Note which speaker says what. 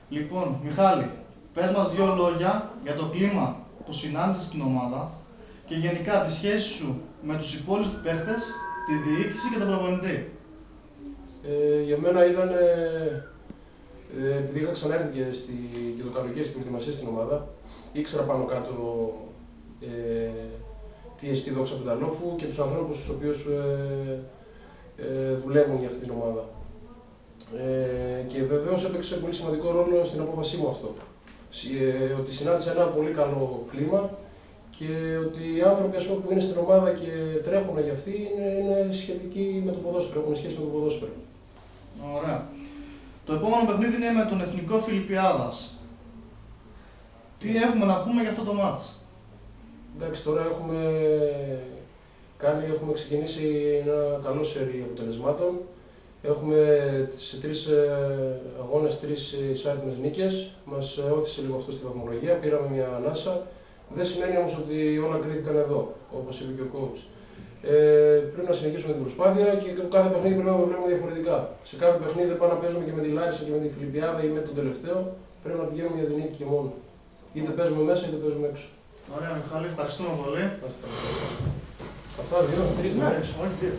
Speaker 1: Λοιπόν, Μιχάλη, πες μας 2 λόγια για το κλίμα που συνάντησες στην ομάδα και γενικά τη σχέση σου με τους υπόλοιπους παίχτες, τη διοίκηση και τον προπονητή.
Speaker 2: Για μένα ήταν, επειδή είχα ξανάρθει και το καλοκαίρι στην προετοιμασία στην ομάδα, ήξερα πάνω κάτω τι εστί Δόξα Πενταλόφου και τους ανθρώπους τους οποίους δουλεύουν για αυτή την ομάδα. Και βεβαίως έπαιξε πολύ σημαντικό ρόλο στην απόφασή μου αυτό. Ότι συνάντησα ένα πολύ καλό κλίμα και ότι οι άνθρωποι που είναι στην ομάδα και τρέχουν για αυτή είναι σχετικοί με το ποδόσφαιρο, έχουν σχέση με το ποδόσφαιρο.
Speaker 1: Ωραία. Το επόμενο παιχνίδι είναι με τον Εθνικό Φιλιππιάδας. Τι έχουμε να πούμε για αυτό το μάτς?
Speaker 2: Εντάξει, τώρα έχουμε ξεκινήσει ένα καλό σερί αποτελεσμάτων. Έχουμε σε 3 αγώνες 3 ισάρτημες νίκες. Μας όθησε λίγο αυτό στη βαθμολογία, πήραμε μια ανάσα. Δεν σημαίνει όμως ότι όλα κρίθηκαν εδώ, όπως είπε και ο coach. Πρέπει να συνεχίσουμε την προσπάθεια και κάθε παιχνίδι πρέπει να το βλέπουμε διαφορετικά. Σε κάθε παιχνίδι δεν πάμε να παίζουμε και με τη Λάρισα και με τη Φιλιππιάδα ή με τον τελευταίο. Πρέπει να πηγαίνουμε για την νίκη και μόνο. Είτε παίζουμε μέσα είτε παίζουμε έξω.
Speaker 1: Ωραία, Μιχάλη, ευχαριστούμε πολύ.
Speaker 2: Αυτά 2, 3 μέρες.
Speaker 1: Όχι 2.